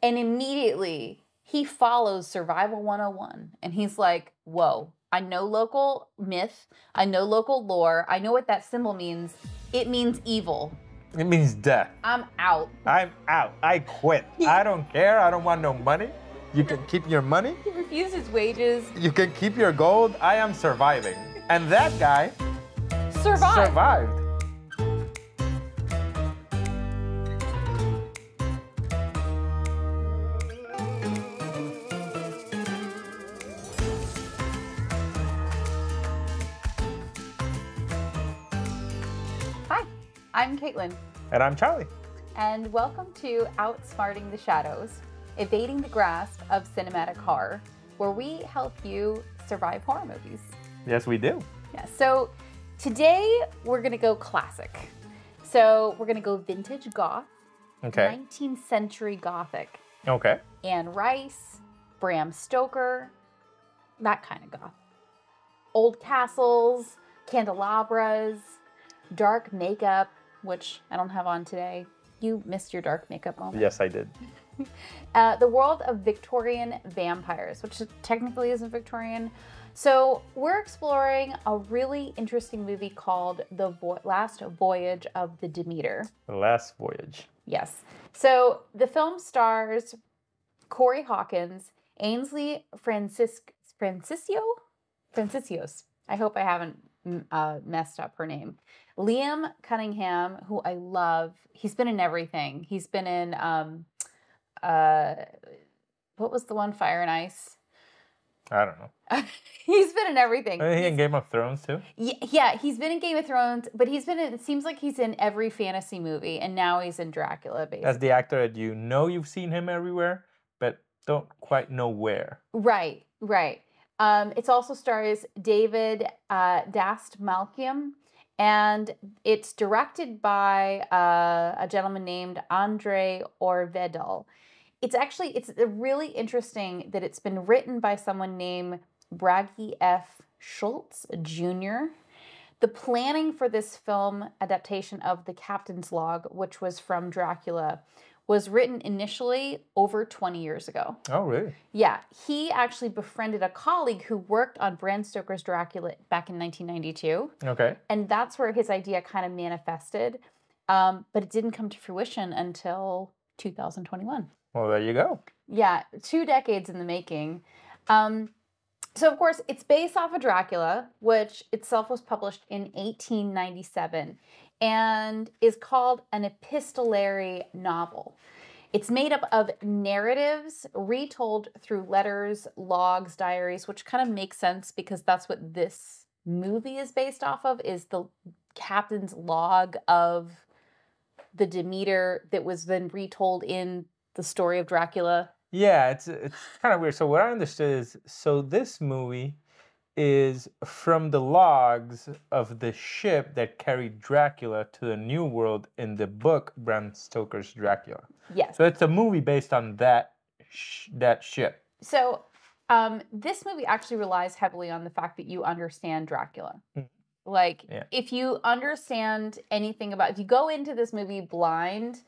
And immediately he follows Survival 101. And he's like, whoa, I know local myth. I know local lore. I know what that symbol means. It means evil. It means death. I'm out. I'm out. I quit. I don't care. I don't want no money. You can keep your money. He refused his wages. You can keep your gold. I am surviving. And that guy survived. Hi, I'm Caitlin. And I'm Charlie. And welcome to Outsmarting the Shadows, evading the grasp of cinematic horror, where we help you survive horror movies. Yes, we do. Yeah, so today we're gonna go classic. So we're gonna go vintage goth, Okay. 19th century gothic. Okay. Anne Rice, Bram Stoker, that kind of goth. Old castles, candelabras, dark makeup, which I don't have on today. You missed your dark makeup moment. Yes, I did. The world of Victorian vampires, which technically isn't Victorian. So we're exploring a really interesting movie called Last Voyage of the Demeter. The Last Voyage. Yes. So the film stars Corey Hawkins, Ainsley Francisios. I hope I haven't messed up her name. Liam Cunningham, who I love. He's been in everything. He's been in what was the one, Fire and Ice? I don't know. He's been in everything. Is he in Game of Thrones too? Yeah, he's been in Game of Thrones, but he's been in, it seems like he's in every fantasy movie, and now he's in Dracula, basically. That's the actor that you know you've seen him everywhere, but don't quite know where. Right. It also stars David Dast Malcolm, and it's directed by a gentleman named Andre Orvedel. It's really interesting that it's been written by someone named Bragi F. Schultz Jr. The planning for this film adaptation of The Captain's Log, which was from Dracula, was written initially over 20 years ago. Oh, really? Yeah, he actually befriended a colleague who worked on Bram Stoker's Dracula back in 1992. Okay. And that's where his idea kind of manifested. But it didn't come to fruition until 2021. Well, there you go. Yeah, 2 decades in the making. So, of course, it's based off of Dracula, which itself was published in 1897 and is called an epistolary novel. It's made up of narratives retold through letters, logs, diaries, which kind of makes sense because that's what this movie is based off of, is the captain's log of the Demeter that was then retold in the story of Dracula. Yeah, it's kind of weird. So what I understood is, so this movie is from the logs of the ship that carried Dracula to the New World in the book Bram Stoker's Dracula. Yes. So it's a movie based on that ship. So this movie actually relies heavily on the fact that you understand Dracula. Like, if you understand anything about, if you go into this movie blind,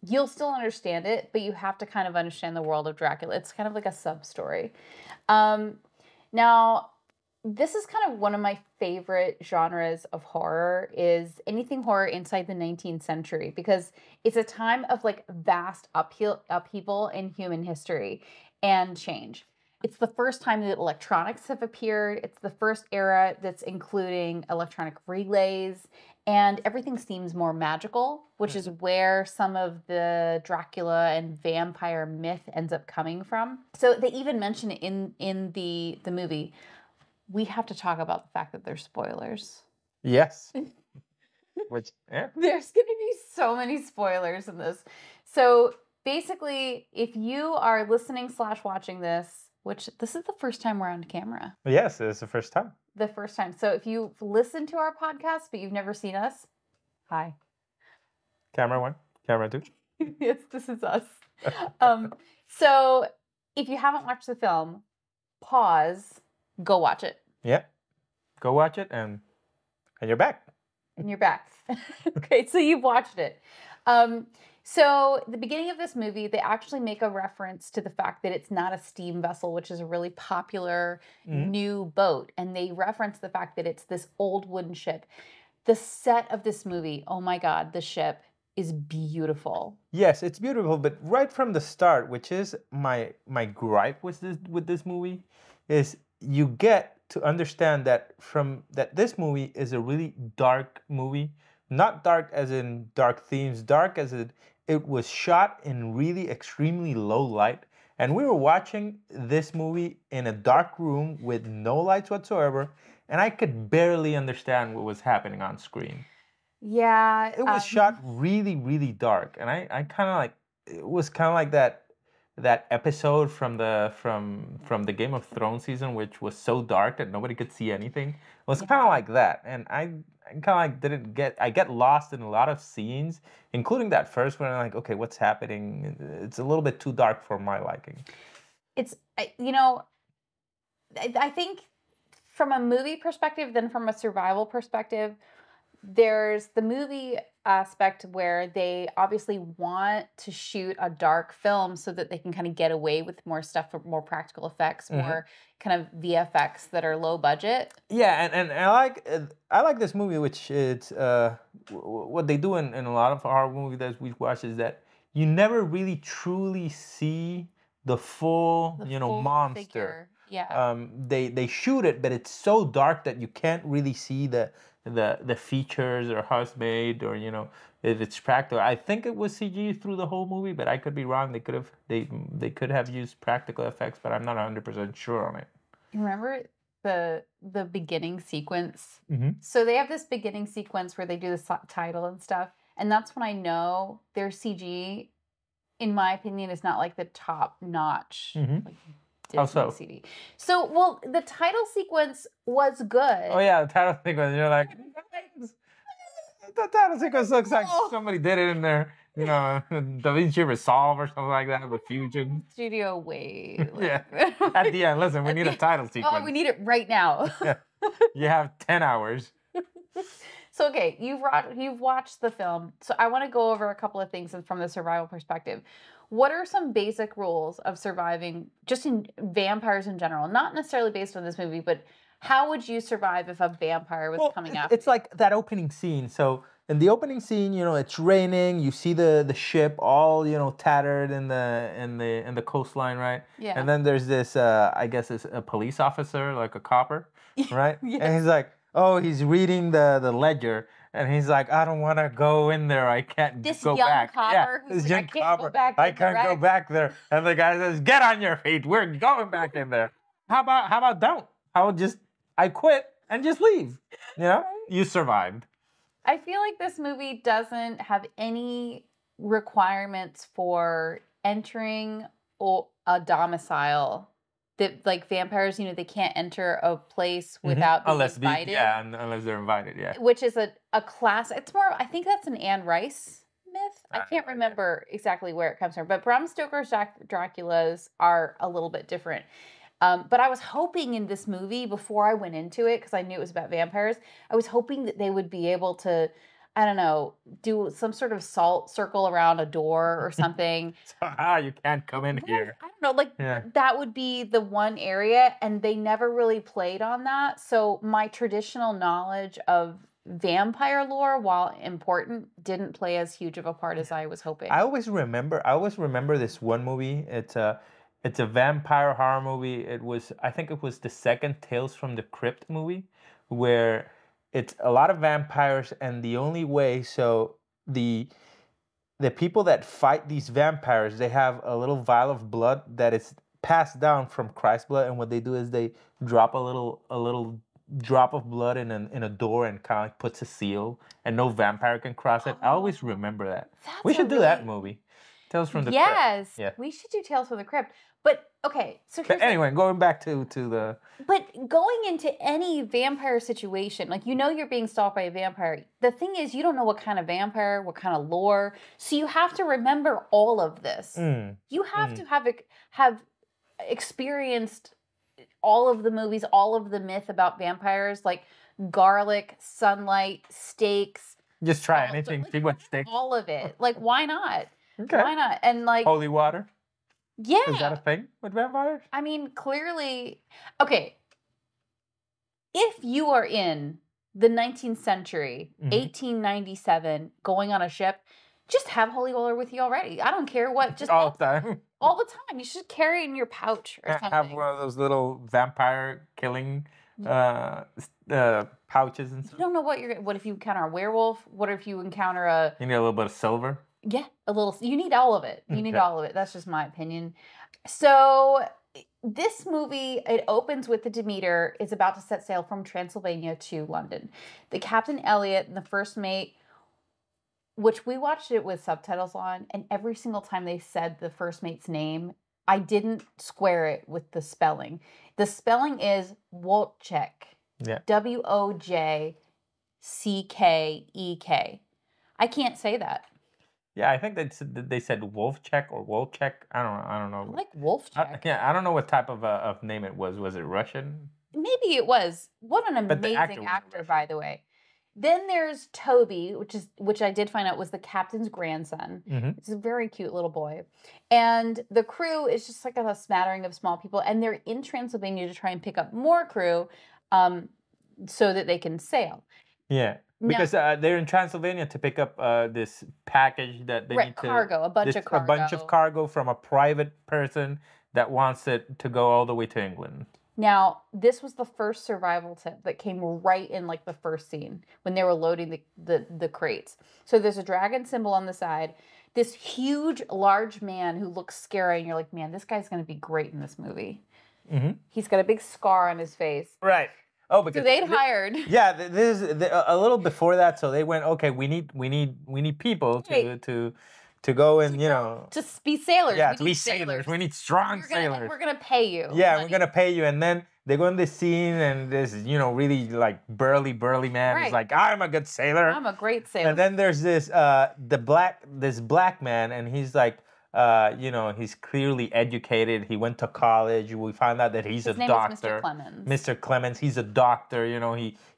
you'll still understand it, but you have to kind of understand the world of Dracula. It's kind of like a sub-story. Now, this is kind of one of my favorite genres of horror, is anything horror inside the 19th century, because it's a time of like vast upheaval in human history and change. It's the first time that electronics have appeared. It's the first era that's including electronic relays, and everything seems more magical, which is where some of the Dracula and vampire myth ends up coming from. So they even mention it in the movie. We have to talk about the fact that there's spoilers. Yes. There's going to be so many spoilers in this. So basically, if you are listening/watching this, which this is the first time we're on camera. Yes, it's the first time. The first time. So if you've listened to our podcast, but you've never seen us, hi. Camera 1, camera 2. Yes, this is us. So if you haven't watched the film, pause, go watch it. Yeah. Go watch it and you're back. And you're back. Okay, so you've watched it. So, the beginning of this movie, they actually make a reference to the fact that it's not a steam vessel, which is a really popular Mhm. new boat. And they reference the fact that it's this old wooden ship. The set of this movie, oh my God, the ship is beautiful. Yes, it's beautiful, but right from the start, which is my gripe with this movie, is you get to understand that this movie is a really dark movie, not dark as in dark themes, dark as it was shot in really extremely low light, and we were watching this movie in a dark room with no lights whatsoever, and I could barely understand what was happening on screen. Yeah. It was shot really, really dark, and I kind of like it was kind of like that episode from the Game of Thrones season, which was so dark that nobody could see anything. It was kind of like that, and I kind of like didn't get I get lost in a lot of scenes, including that first one. I'm like, okay, what's happening? It's a little bit too dark for my liking. It's, I think from a movie perspective, then from a survival perspective, there's the movie aspect where they obviously want to shoot a dark film so that they can kind of get away with more stuff, more practical effects, more kind of VFX that are low budget. Yeah, and I like this movie, which it's what they do in a lot of horror movies that we watch is that you never really truly see the full Full monster. figure. Yeah. They shoot it, but it's so dark that you can't really see the features or how it's made or if it's practical. I think it was CG through the whole movie, but I could be wrong. They could have used practical effects, but I'm not 100% sure on it. Remember the beginning sequence? Mm-hmm. So they have this beginning sequence where they do the title and stuff, and that's when I know their CG, in my opinion, is not like the top notch. Like How so? Disney CD. So, well, the title sequence was good. Oh yeah, the title sequence. You're like, the title sequence looks like somebody did it in their, Da Vinci Resolve or something like that with Fusion. Studio way. Yeah. At the end, listen, we need a title sequence. Oh, we need it right now. Yeah. You have 10 hours. So, okay, you've watched the film. So I want to go over a couple of things from the survival perspective. What are some basic rules of surviving just in vampires in general? Not necessarily based on this movie, but how would you survive if a vampire was coming after It's like that opening scene. So in the opening scene, it's raining. You see the ship all tattered in the coastline, right? Yeah. And then there's this I guess it's a police officer, like a copper, right? Yes. And he's like, oh, he's reading the ledger. And he's like, I don't want to go in there. I can't go back. Copper, yeah, this like, young I can't copper. go back. I can't go back there. And the guy says, get on your feet. We're going back in there. How about don't? I quit and just leave. You survived. I feel like this movie doesn't have any requirements for entering a domicile. That like vampires, they can't enter a place without being invited. Unless they're invited, yeah. Which is a class. It's more. I think that's an Anne Rice myth. I can't remember exactly where it comes from, but Bram Stoker's Draculas are a little bit different. But I was hoping in this movie, before I went into it, because I knew it was about vampires, I was hoping that they would be able to, I don't know, do some sort of salt circle around a door or something. So, you can't come in here. I don't know, that would be the one area, and they never really played on that. So my traditional knowledge of vampire lore, while important, didn't play as huge of a part as I was hoping. I always remember this one movie. It's a vampire horror movie. I think it was the second Tales from the Crypt movie, where it's a lot of vampires, and the only way, so the people that fight these vampires, they have a little vial of blood that is passed down from Christ's blood, and what they do is they drop a little drop of blood in a door and kind of like puts a seal, and no vampire can cross it. I always remember that. We should do that movie. Tales from the Crypt. Yes, yeah. We should do Tales from the Crypt. But okay, so but anyway, going back to the. But going into any vampire situation, like you're being stalked by a vampire. The thing is, you don't know what kind of vampire, what kind of lore. So you have to remember all of this. You have to have experienced all of the movies, all of the myth about vampires, like garlic, sunlight, steaks. Just try anything. See what sticks. All of it. Like, why not? Okay. Why not? And like, Holy water. yeah. Is that a thing with vampires? I mean, clearly, okay. If you are in the 19th century, 1897, going on a ship, just have holy water with you already. I don't care what. Just all the time. All the time. You should carry it in your pouch or something. Have one of those little vampire killing pouches and stuff. You don't know what if you encounter a werewolf? What if you encounter a... You need a little bit of silver? Yeah, a little. You need all of it. You need all of it. That's just my opinion. So this movie, it opens with the Demeter is about to set sail from Transylvania to London. The Captain Elliot and the first mate, which we watched it with subtitles on, and every single time they said the first mate's name, I didn't square it with the spelling. The spelling is Wojciech. Yeah. Wojciek. I can't say that. Yeah, I think they said Wolfcheck or Wolcheck. I don't know. I like Wolfcheck. I don't know what type of name it was. Was it Russian? Maybe it was. What an amazing actor, by the way. Then there's Toby, which I did find out was the captain's grandson. It's a very cute little boy. And the crew is just like a smattering of small people. And they're in Transylvania to try and pick up more crew so that they can sail. Yeah. Because they're in Transylvania to pick up this package that they need cargo, a bunch of cargo from a private person that wants it to go all the way to England. Now, this was the first survival tip that came right in like the first scene when they were loading the crates. So there's a dragon symbol on the side. This huge, large man who looks scary, and you're like, man, this guy's going to be great in this movie. He's got a big scar on his face. Right. Oh, because so they'd hired. Yeah, this is a little before that. So they went, okay, we need people to go and to be sailors. Yeah, to be sailors. We need strong sailors. We're gonna pay you. Yeah, we're gonna pay you. And then they go in this scene, and this really like burly man is like, I'm a good sailor. I'm a great sailor. And then there's this black man, and he's like, he's clearly educated. He went to college. We found out that he's a doctor. His name is Mr. Clemens. Mr. Clemens. He's a doctor.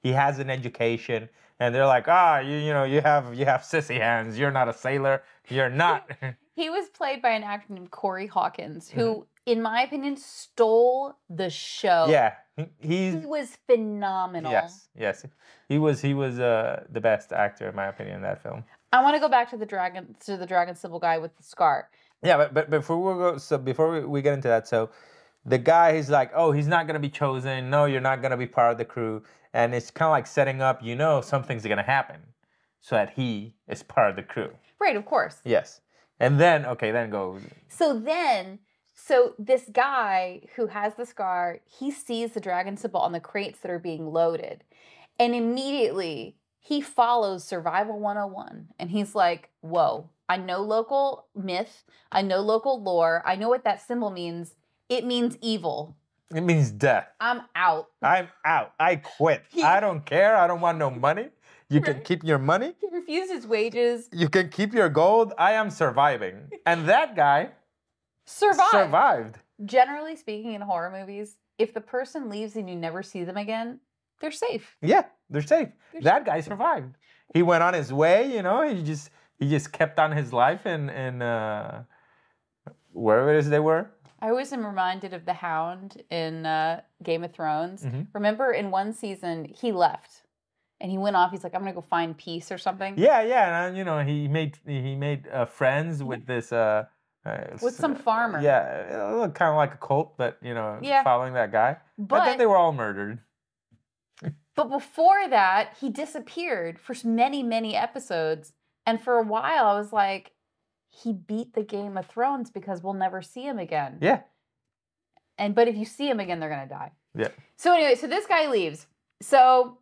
He has an education. And they're like, you have sissy hands. You're not a sailor. You're not. He was played by an actor named Corey Hawkins, who, in my opinion, stole the show. Yeah, he was phenomenal. Yes, he was the best actor in my opinion in that film. I want to go back to the dragon symbol guy with the scar. Yeah, but before we get into that, so the guy is like, oh, he's not gonna be chosen. No, you're not gonna be part of the crew. And it's kind of like setting up, something's going to happen so that he is part of the crew. Right, of course. Yes. And then, then go. So this guy who has the scar, he sees the dragon symbol on the crates that are being loaded. And immediately he follows Survival 101. And he's like, whoa, I know local myth. I know local lore. I know what that symbol means. It means evil. It means death. I'm out. I quit. I don't care. I don't want no money. You can keep your money. He refused his wages. You can keep your gold. I am surviving. And that guy survived. Generally speaking, in horror movies, if the person leaves and you never see them again, they're safe. Yeah, they're safe. That guy survived. He went on his way, he just kept on his life and wherever it is they were. I always am reminded of the Hound in Game of Thrones. Remember, in one season, he left. And he went off. He's like, I'm going to go find peace or something. Yeah. And, he made friends with this... with some farmer. Yeah, it looked kind of like a cult, but, following that guy. But then they were all murdered. But before that, he disappeared for many, many episodes. And for a while, I was like... He beat the Game of Thrones because we'll never see him again. Yeah. But if you see him again, they're going to die. Yeah. So anyway, this guy leaves. So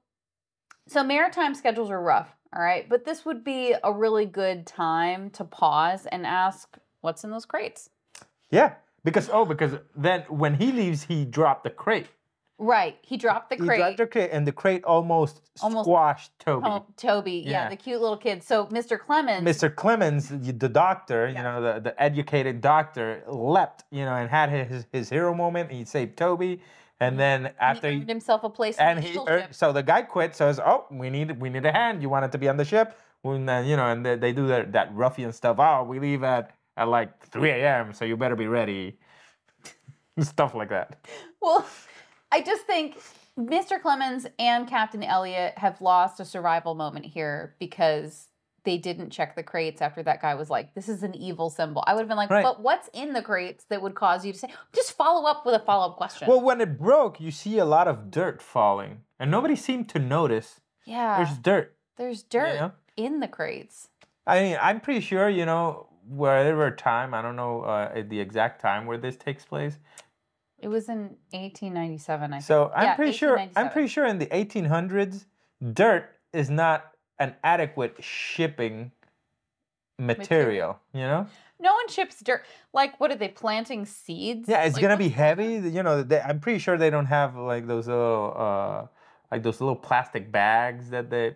maritime schedules are rough, all right? But this would be a really good time to pause and ask, what's in those crates? Yeah. Because then when he leaves, he dropped the crate. Right. He dropped the crate. He dropped the crate, and the crate almost squashed Toby. Oh, Toby, yeah, the cute little kid. So Mr. Clemens, the doctor, the educated doctor, leapt, and had his hero moment. He saved Toby, and then after he earned himself a place and on the ship. So the guy quit. Says, "Oh, we need a hand. You wanted to be on the ship. when and they do that ruffian stuff. Oh, we leave at like 3 a.m. so you better be ready. Stuff like that. Well, I just think Mr. Clemens and Captain Elliot have lost a survival moment here because they didn't check the crates after that guy was like, this is an evil symbol. I would have been like, but what's in the crates that would cause you to say, just follow up with a follow-up question. Well, when it broke, you see a lot of dirt falling, and nobody seemed to notice. Yeah. There's dirt. There's dirt in the crates. I mean, I'm pretty sure, whatever time, I don't know the exact time where this takes place. It was in 1897, I think. So I'm pretty sure in the 1800s, dirt is not an adequate shipping material, No one ships dirt. Like, what are they, planting seeds? Yeah, it's like, gonna be heavy. I'm pretty sure they don't have like those little plastic bags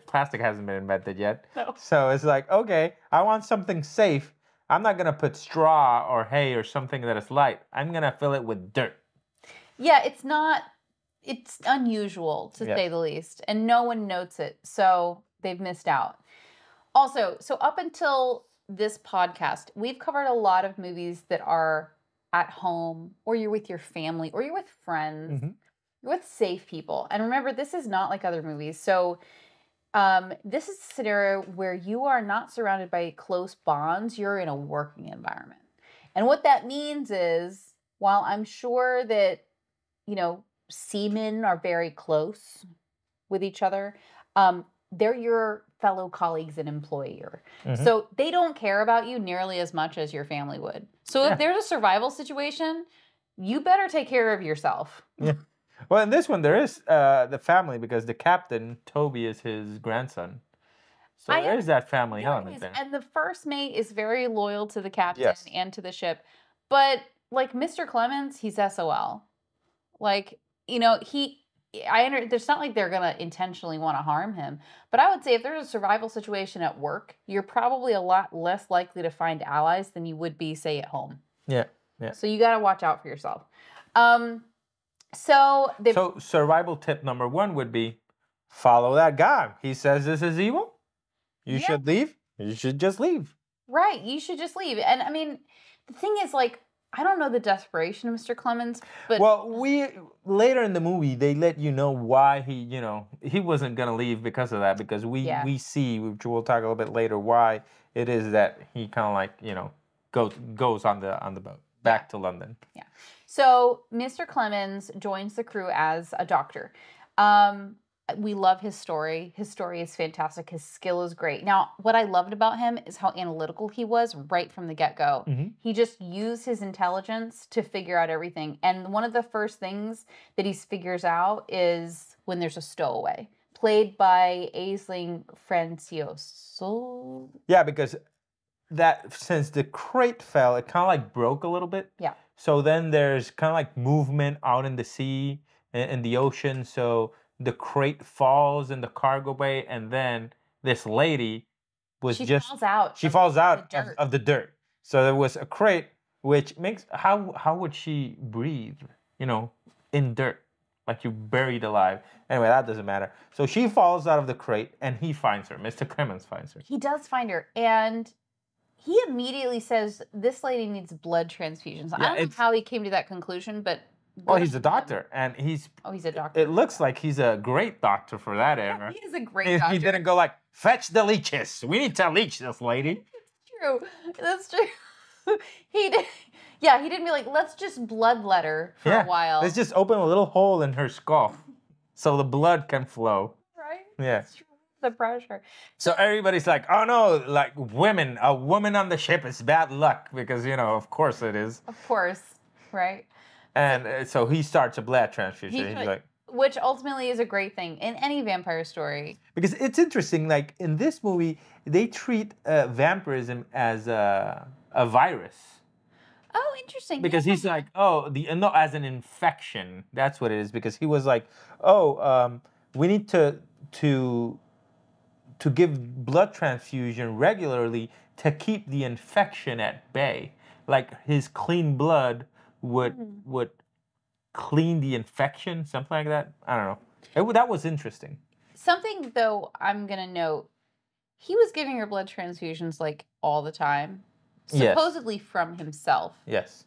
plastic hasn't been invented yet. No. So it's like, okay, I want something safe. I'm not gonna put straw or hay or something that is light. I'm gonna fill it with dirt. Yeah, it's unusual to say the least, and no one notes it. So they've missed out. Also, so up until this podcast, we've covered a lot of movies that are at home, or you're with your family, or you're with friends, you're with safe people. And remember, this is not like other movies. So this is a scenario where you are not surrounded by close bonds. You're in a working environment. And what that means is, while I'm sure that, seamen are very close with each other, they're your fellow colleagues and employer. So they don't care about you nearly as much as your family would. So if there's a survival situation, you better take care of yourself. Yeah. Well, in this one, there is the family because the captain, Toby, is his grandson. So there is that family element there. And the first mate is very loyal to the captain and to the ship. But like Mr. Clemens, he's SOL. Like, there's not like they're going to intentionally want to harm him. But I would say if there's a survival situation at work, you're probably a lot less likely to find allies than you would be, say, at home. Yeah. So you got to watch out for yourself. So survival tip number 1 would be follow that guy. He says this is evil. You should leave. You should just leave. Right. You should just leave. And I mean, the thing is, like, I don't know the desperation of Mr. Clemens, but later in the movie they let you know why he wasn't gonna leave because of that, because we see, which we'll talk a little bit later, why it is that he kind of like goes on the boat back to London. Yeah. So Mr. Clemens joins the crew as a doctor. We love his story. His story is fantastic. His skill is great. Now, what I loved about him is how analytical he was right from the get-go. He just used his intelligence to figure out everything. And one of the first things that he figures out is when there's a stowaway, played by Aisling Francioso. Yeah, because since the crate fell, it kind of like broke a little bit. Yeah. So then there's kind of like movement out in the sea, in the ocean. So the crate falls in the cargo bay, and then this lady falls out of the dirt. So there was a crate, which makes how would she breathe? In dirt, like you buried alive. Anyway, that doesn't matter. So she falls out of the crate, and he finds her. Mr. Clemens finds her. He does find her, and he immediately says this lady needs blood transfusions. Yeah, I don't know how he came to that conclusion, but. Well, he's a doctor, and he's a doctor. It looks like he's a great doctor for that era. He is a great doctor. He didn't go like, fetch the leeches. We need to leech this lady. That's true. He did. Yeah, he didn't be like, let's just bloodlet her for a while. Let's just open a little hole in her skull so the blood can flow. Right? Yeah. That's true. The pressure. So everybody's like, oh no, like a woman on the ship is bad luck because, of course it is. Of course, right? And so he starts a blood transfusion. He's like, which ultimately is a great thing in any vampire story. Because it's interesting, like in this movie, they treat vampirism as a virus. Oh, interesting. Because he's like, as an infection. That's what it is. Because he was like, we need to give blood transfusion regularly to keep the infection at bay. Like his clean blood would clean the infection, something like that. I don't know. That was interesting. Something, though, I'm going to note, he was giving her blood transfusions like all the time, Yes. supposedly from himself. Yes.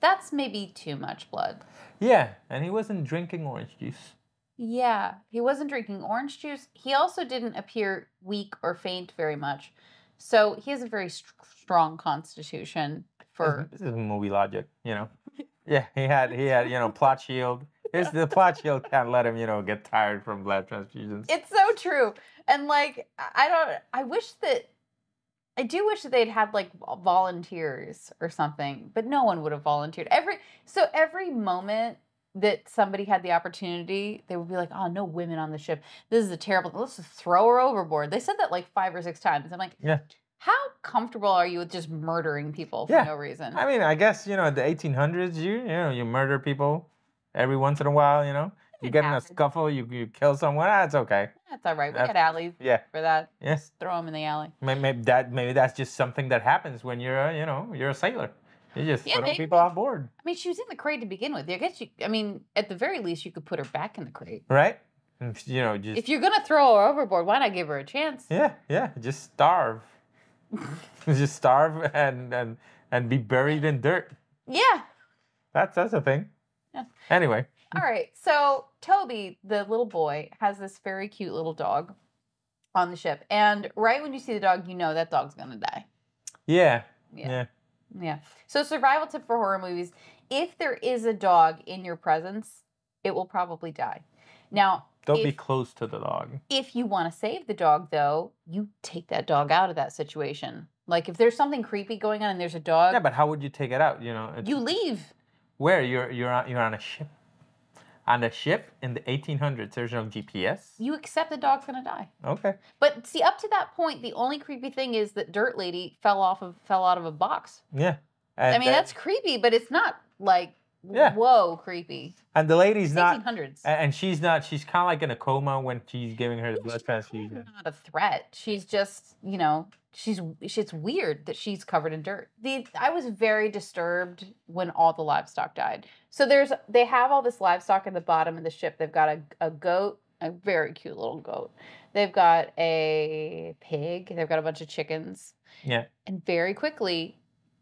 That's maybe too much blood. Yeah, and he wasn't drinking orange juice. Yeah, he wasn't drinking orange juice. He also didn't appear weak or faint very much. So he has a very strong constitution for... This is movie logic, you know. Yeah, he had, plot shield. The plot shield can't let him, get tired from blood transfusions. It's so true. And like, I do wish that they'd had like volunteers or something, but no one would have volunteered. Every moment that somebody had the opportunity, they would be like, oh, no women on the ship. This is a terrible, let's just throw her overboard. They said that like 5 or 6 times. I'm like, yeah. How comfortable are you with just murdering people for no reason? I mean, I guess, the 1800s, you murder people every once in a while, You get in a scuffle, you kill someone, that's okay. That's all right. We got alleys for that. Yes. Throw them in the alley. Maybe that's just something that happens when you're a sailor. You just throw people off board. I mean, she was in the crate to begin with. I guess at the very least, you could put her back in the crate. Right? Just... If you're going to throw her overboard, why not give her a chance? Yeah. Just starve. Just starve and be buried in dirt. Yeah. That's a thing. Yeah. Anyway. All right. So Toby, the little boy, has this very cute little dog on the ship. And right when you see the dog, you know that dog's going to die. Yeah. So survival tip for horror movies. If there is a dog in your presence, it will probably die. Now, don't be close to the dog. If you want to save the dog, though, you take that dog out of that situation. Like if there's something creepy going on and there's a dog. Yeah, but how would you take it out? You leave. Where? You're on a ship. On a ship in the 1800s, there's no GPS. You accept the dog's gonna die. Okay. But see, up to that point, the only creepy thing is that Dirt Lady fell out of a box. Yeah. I mean, that's creepy, but it's not like whoa creepy. And the lady's not 1800s. And she's not. She's kind of like in a coma when she's giving her the blood transfusion. Not a threat. She's just, it's weird that she's covered in dirt. I was very disturbed when all the livestock died. So they have all this livestock at the bottom of the ship. They've got a goat, a very cute little goat. They've got a pig. They've got a bunch of chickens. Yeah. And very quickly,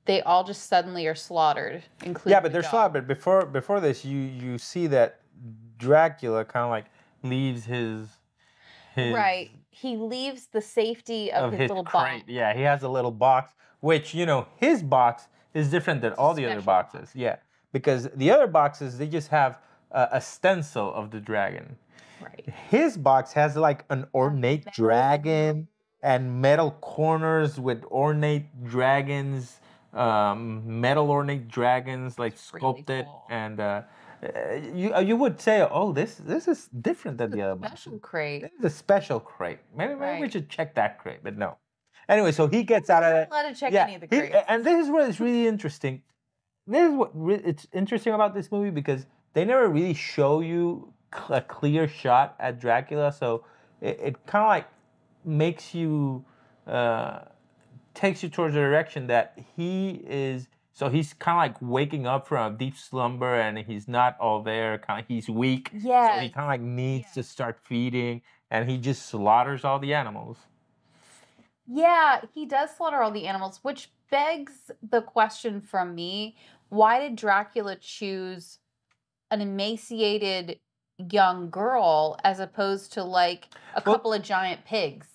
they all just suddenly are slaughtered, including but they're slaughtered. But before this, you see that Dracula kind of like leaves his right. He leaves the safety of his little crate. box. Yeah, he has a little box, which his box is different than all the other boxes. Box. Yeah, because the other boxes they just have a stencil of the dragon. Right. His box has like an ornate dragon and metal corners with ornate dragons. Metal ornate dragons like sculpted really cool. And you would say, oh, this is different than the other boxes. Special crate. This is a special crate. Maybe we should check that crate, but no. Anyway, so he gets out of it. Let it check any of the crates. And this is what is really interesting. This is what it's interesting about this movie because they never really show you a clear shot at Dracula, so it kind of like makes you. Takes you towards the direction that he is. So he's kind of like waking up from a deep slumber, and he's not all there. He's weak. Yeah. So he kind of like needs to start feeding, and he just slaughters all the animals. Yeah, he does slaughter all the animals, which begs the question from me: why did Dracula choose an emaciated young girl as opposed to like a couple of giant pigs?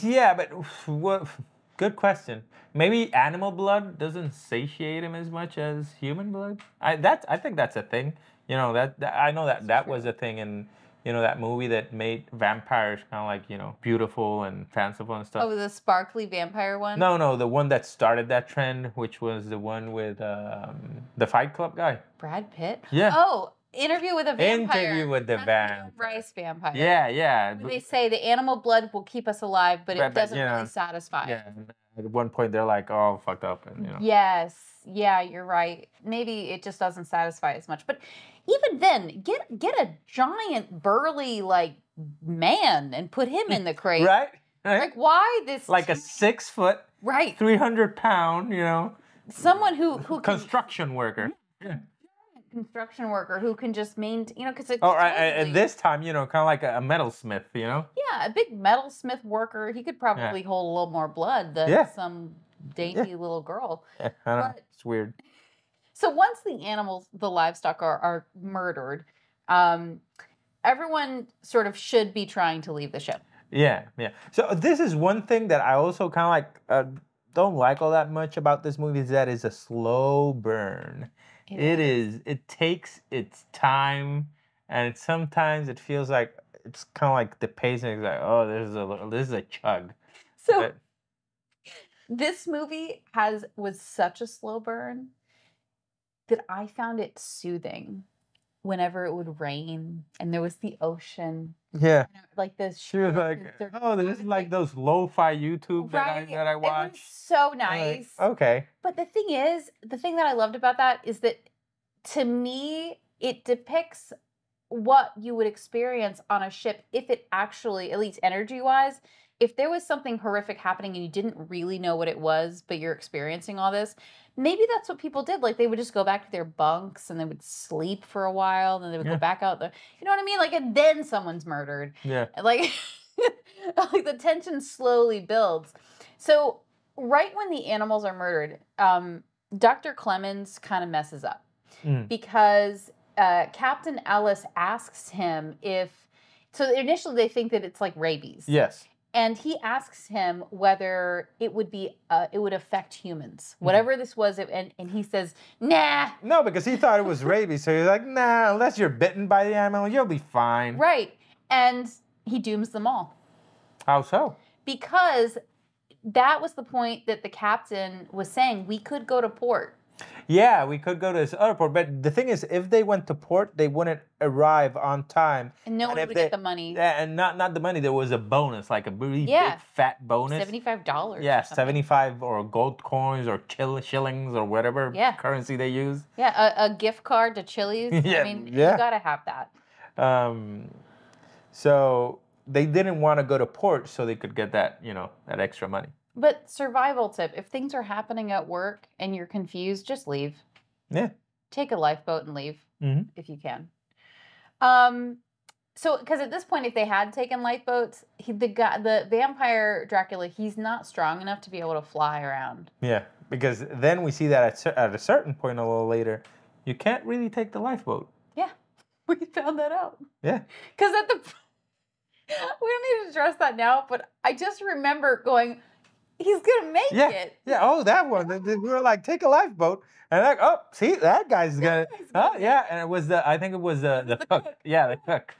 Yeah, but what? Good question. Maybe animal blood doesn't satiate him as much as human blood. I think that's a thing. I know that was a thing in that movie that made vampires kind of like beautiful and fanciful and stuff. Oh, the sparkly vampire one? No, the one that started that trend, which was the one with the Fight Club guy. Brad Pitt? Yeah. Oh, Interview with a Vampire. Interview with the Vampire. Rice vampire. Yeah. They say the animal blood will keep us alive, but it doesn't really satisfy. Yeah. At one point, they're like, "Oh, fucked up," and Yes. Yeah, you're right. Maybe it just doesn't satisfy as much. But even then, get a giant burly man and put him in the crate. Right. Like why this? Like a 6 foot. Right. 300 pound. Someone who construction worker. Yeah. construction worker who can just maintain, you know, because it's Oh, right. And this time, you know, kind of like a metalsmith, you know? yeah, a big metalsmith worker. He could probably hold a little more blood than some dainty little girl. Yeah, I don't know. It's weird. So once the animals, the livestock are murdered, everyone sort of should be trying to leave the ship. Yeah, yeah. So this is one thing that I also kind of like don't like all that much about this movie is that it's a slow burn. It is. It takes its time, and sometimes it feels like it's kind of like the pacing is like, oh, this is a chug. So this movie was such a slow burn that I found it soothing. Whenever it would rain and there was the ocean. Yeah. Like this. She was like, oh, this is like those lo-fi YouTube that I watch. It was so nice. Like, okay. But the thing that I loved about that is that to me, it depicts what you would experience on a ship if it actually, at least energy-wise, if there was something horrific happening and you didn't really know what it was, but you're experiencing all this, maybe that's what people did. Like they would just go back to their bunks and they would sleep for a while, and then they would go back out there. You know what I mean? Like, and then someone's murdered. Yeah. Like, like the tension slowly builds. So right when the animals are murdered, Dr. Clemens kind of messes up because Captain Ellis asks him if. So initially they think that it's like rabies. Yes. And he asks him whether it would be it would affect humans, whatever this was, and he says, "Nah." No, because he thought it was rabies, so he's like, "Nah, unless you're bitten by the animal, you'll be fine." Right, and he dooms them all. How so? Because that was the point that the captain was saying. We could go to port. Yeah, we could go to this other port, but the thing is, if they went to port, they wouldn't arrive on time. And no one would get the money. Yeah, and not the money. There was a bonus, like a really big fat bonus. $75. Yeah, 75 or gold coins or shillings or whatever currency they use. Yeah, a gift card to Chili's. Yeah, I mean, you gotta have that. So they didn't want to go to port so they could get that, you know, that extra money. But survival tip, if things are happening at work and you're confused, just leave. Yeah. Take a lifeboat and leave if you can. So, because at this point, if they had taken lifeboats, the vampire Dracula, he's not strong enough to be able to fly around. Yeah, because then we see that at a certain point a little later, you can't really take the lifeboat. Yeah, we found that out. Yeah. Because we don't need to address that now, but I just remember going, he's gonna make it. Yeah. Oh, that one. We were like, take a lifeboat, and like, oh, see, that guy's gonna. Oh, yeah. And it was I think it was the cook. Yeah, the cook,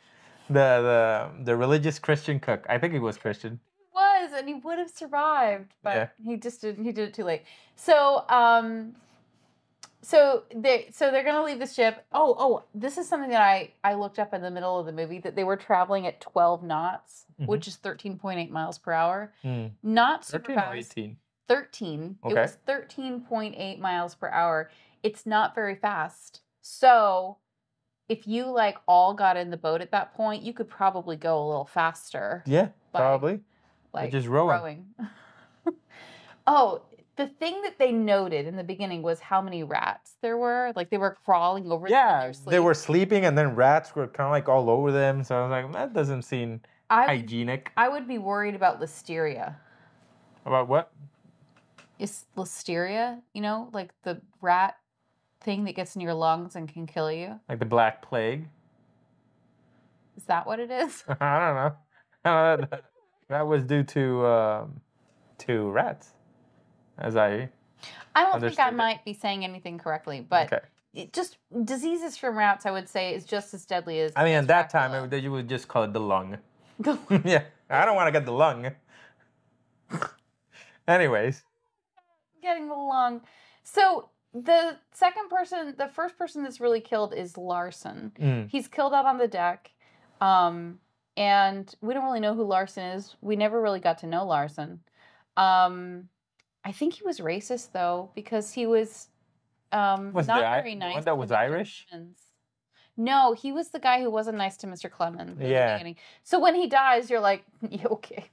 the religious Christian cook. I think he was Christian. He was, and he would have survived, but he just didn't. He did it too late. So, So they're gonna leave the ship. Oh, this is something that I looked up in the middle of the movie, that they were traveling at 12 knots, which is 13.8 miles per hour. Not super 13 fast. or 18? 13. Okay. It was 13.8 miles per hour. It's not very fast. So if you like all got in the boat at that point, you could probably go a little faster. Yeah, probably. Like just rowing. Oh, the thing that they noted in the beginning was how many rats there were. Like they were crawling over them. Yeah, they were sleeping and then rats were kind of like all over them. So I was like, that doesn't seem hygienic. I would be worried about listeria. About what? Is listeria, you know, like the rat thing that gets in your lungs and can kill you? Like the Black Plague? Is that what it is? I don't know. That was due to rats. I don't think I might be saying anything correctly, but just diseases from rats, I would say, is just as deadly as. I mean, at that time, you would just call it the lung. Yeah, I don't want to get the lung. Anyways, getting the lung. So the first person that's really killed is Larson. He's killed out on the deck, and we don't really know who Larson is. We never really got to know Larson. I think he was racist, though, because he was not very nice. One that was Irish? No, he was the guy who wasn't nice to Mr. Clemens. Yeah. So when he dies, you're like, yeah, okay.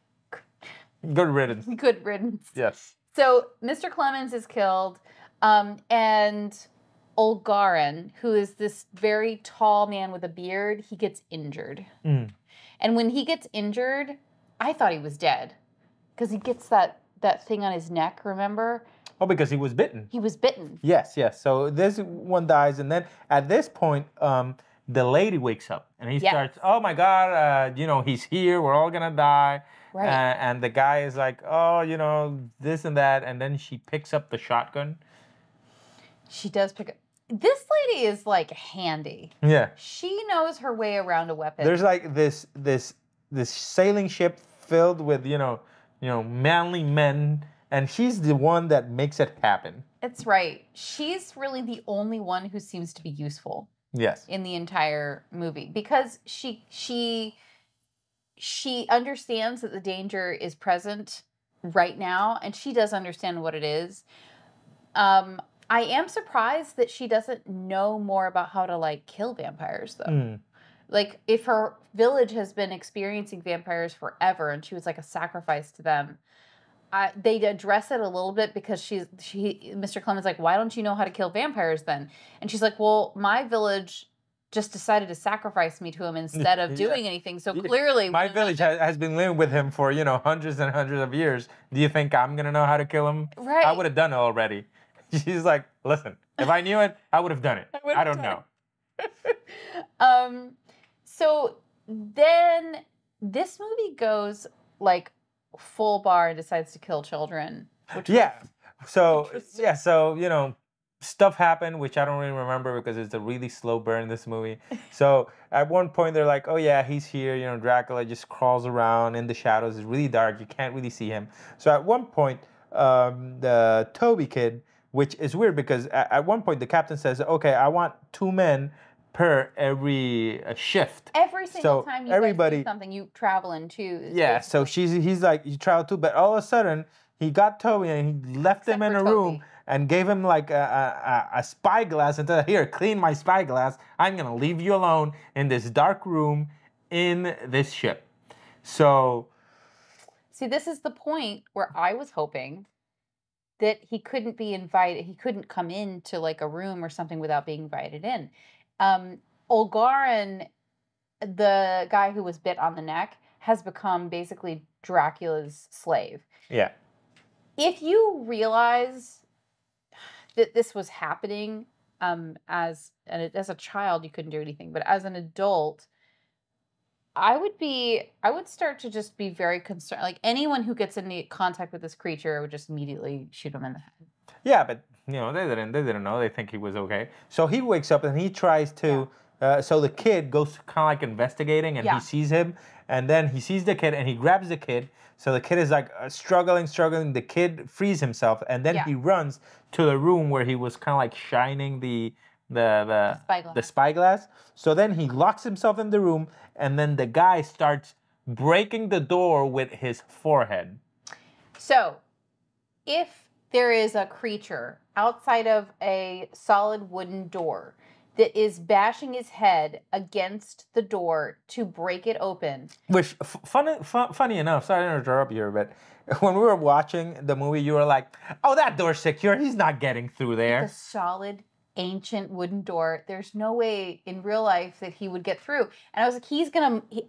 Good riddance. Good riddance. Yes. So Mr. Clemens is killed, and Olgarin, who is this very tall man with a beard, he gets injured. And when he gets injured, I thought he was dead. Because he gets that thing on his neck, remember? Oh, because he was bitten. He was bitten. Yes. So this one dies, and then at this point, the lady wakes up, and he starts, oh my God, he's here, we're all gonna die. Right. And the guy is like, oh, this and that, and then she picks up the shotgun. She does pick up. This lady is like handy. Yeah. She knows her way around a weapon. There's like this sailing ship filled with, manly men, and she's the one that makes it happen. That's right. She's really the only one who seems to be useful. Yes. In the entire movie, because she understands that the danger is present right now, and she does understand what it is. I am surprised that she doesn't know more about how to like kill vampires though. Like if her village has been experiencing vampires forever and she was like a sacrifice to them, they address it a little bit because Mr. Clement's like, why don't you know how to kill vampires then? And she's like, well, my village just decided to sacrifice me to him instead of doing anything. So clearly, my village has been living with him for hundreds and hundreds of years. Do you think I'm gonna know how to kill him? Right. I would have done it already. She's like, listen, if I knew it, I would have done it. I don't know. So then this movie goes like full bar and decides to kill children. So stuff happened, which I don't really remember because it's a really slow burn, this movie. So at one point they're like, oh yeah, he's here. Dracula just crawls around in the shadows. It's really dark. You can't really see him. So at one point, the Toby kid, which is weird because at one point the captain says, okay, I want 2 men per every shift. Every single time you guys do something, you travel in 2. Yeah, so he's like, you travel 2, but all of a sudden he got Toby and he left him in a room and gave him like a spyglass and said, here, clean my spyglass. I'm going to leave you alone in this dark room in this ship. So... See, this is the point where I was hoping that he couldn't be invited. He couldn't come into like a room or something without being invited in. Olgarin, the guy who was bit on the neck, has become basically Dracula's slave. Yeah. If you realize that this was happening as a child, you couldn't do anything, but as an adult, I would start to just be very concerned. Like anyone who gets into contact with this creature, I would just immediately shoot him in the head. Yeah, but they didn't know. They think he was okay. So he wakes up and he tries to. So the kid goes kind of like investigating, and he sees him, and then he sees the kid and he grabs the kid. So the kid is like struggling. The kid frees himself, and then he runs to the room where he was kind of like shining the spyglass. So then he locks himself in the room, and then the guy starts breaking the door with his forehead. So, if there is a creature outside of a solid wooden door that is bashing his head against the door to break it open. Which, funny enough, sorry to interrupt you, but when we were watching the movie, you were like, oh, that door's secure. He's not getting through there. It's a solid, ancient wooden door. There's no way in real life that he would get through. And I was like,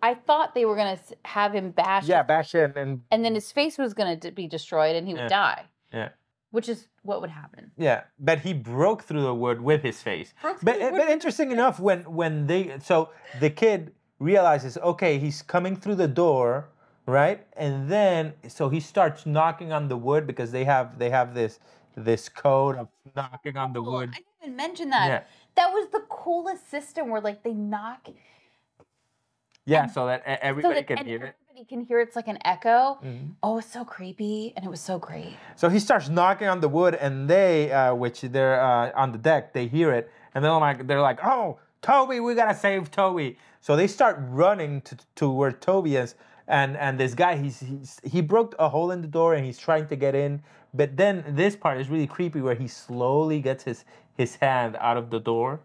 I thought they were going to have him bash. Yeah, bash it. And then his face was going to be destroyed and he would die. Yeah. Which is what would happen. Yeah, but he broke through the wood with his face. But interesting enough, when the kid realizes, okay, he's coming through the door, right? And then so he starts knocking on the wood because they have this code of knocking on the wood. I didn't even mention that. Yeah. That was the coolest system where like they knock. Yeah, so that everybody can hear it. You can hear it's like an echo. Mm-hmm. Oh, it's so creepy, and it was so great. So he starts knocking on the wood, and they, which they're on the deck, they hear it, and they're like, oh, Toby, we gotta save Toby. So they start running to where Toby is, and this guy, he broke a hole in the door, and he's trying to get in, but then this part is really creepy, where he slowly gets his hand out of the door,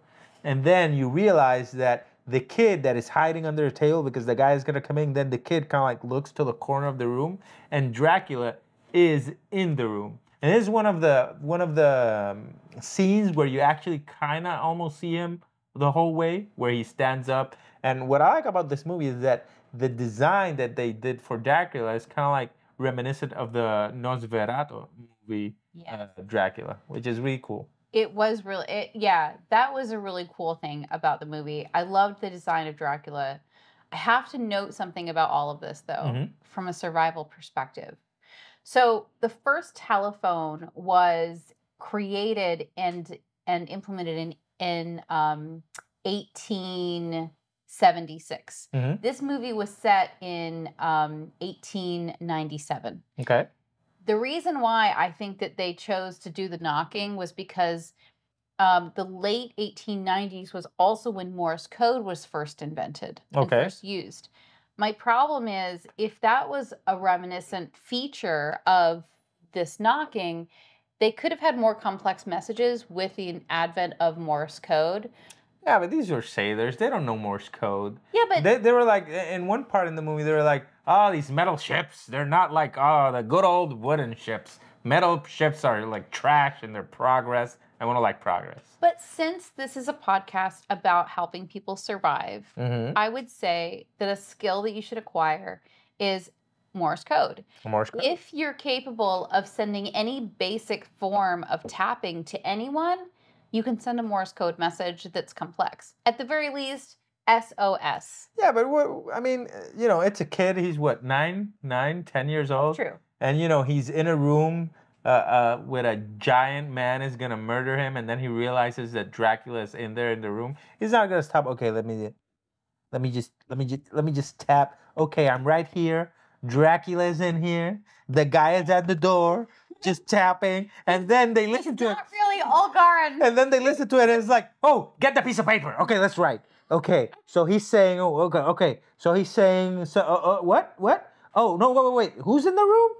and then you realize that the kid that is hiding under a table because the guy is going to come in, then the kid kind of like looks to the corner of the room, and Dracula is in the room. And this is one of the scenes where you actually kind of almost see him the whole way, where he stands up. And what I like about this movie is that the design that they did for Dracula is kind of like reminiscent of the Nosferatu movie, Dracula, which is really cool. It was really, yeah, that was a really cool thing about the movie. I loved the design of Dracula. I have to note something about all of this, though, from a survival perspective. So the first telephone was created and implemented in 1876. This movie was set in 1897. Okay. The reason why I think that they chose to do the knocking was because the late 1890s was also when Morse code was first invented and first used. My problem is, if that was a reminiscent feature of this knocking, they could have had more complex messages with the advent of Morse code. Yeah, but these are sailors. They don't know Morse code. Yeah, but... They were like, in one part in the movie, they were like, oh, these metal ships, they're not like, oh, the good old wooden ships. Metal ships are like trash in their progress. I want to like progress. But since this is a podcast about helping people survive, I would say that a skill that you should acquire is Morse code. Morse code. If you're capable of sending any basic form of tapping to anyone, you can send a Morse code message that's complex. At the very least, SOS. Yeah, but I mean, you know, it's a kid. He's what, 10 years old? That's true. And, you know, he's in a room with a giant man is going to murder him. And then he realizes that Dracula is in there in the room. He's not going to stop. Okay, let me just tap. Okay, I'm right here. Dracula's in here. The guy is at the door. Just tapping, and then they listen to it. Not really Olgarin. And then they listen to it, and it's like, oh, get the piece of paper. Okay, let's write. Okay, so he's saying, oh, okay. So he's saying, what? Oh, no, wait. Who's in the room?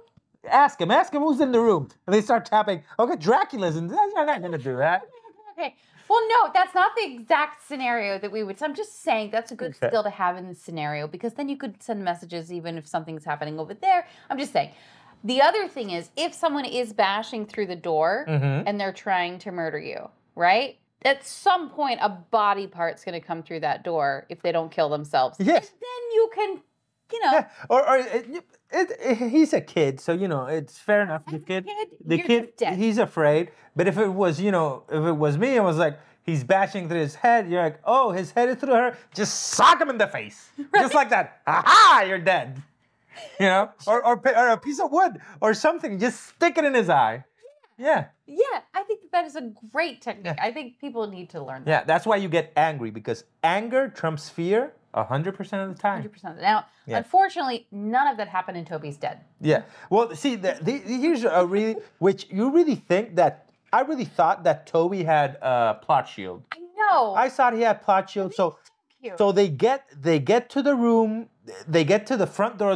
Ask him who's in the room. And they start tapping. Okay, Dracula's in. You're not gonna do that. Okay. Well, no, that's not the exact scenario that we would. So I'm just saying that's a good skill to have in this scenario, because then you could send messages even if something's happening over there. I'm just saying. The other thing is, if someone is bashing through the door and they're trying to murder you, right? At some point, a body part's going to come through that door if they don't kill themselves. Yes. And then you can, you know. Yeah. Or he's a kid, so, you know, it's fair enough. The kid, he's afraid. But if it was, you know, if it was me, it was like, he's bashing through his head. You're like, oh, his head is through her. Just sock him in the face. Right? Just like that. Aha, you're dead. You know, or a piece of wood or something. Just stick it in his eye. Yeah. Yeah, I think that is a great technique. I think people need to learn that. Yeah, that's why you get angry, because anger trumps fear 100% of the time. 100%. Now, unfortunately, none of that happened and Toby's dead. Yeah. Well, see, here's a really, which you really think that, I really thought that Toby had a plot shield. I know. I thought he had plot shield. So they get to the room. They get to the front door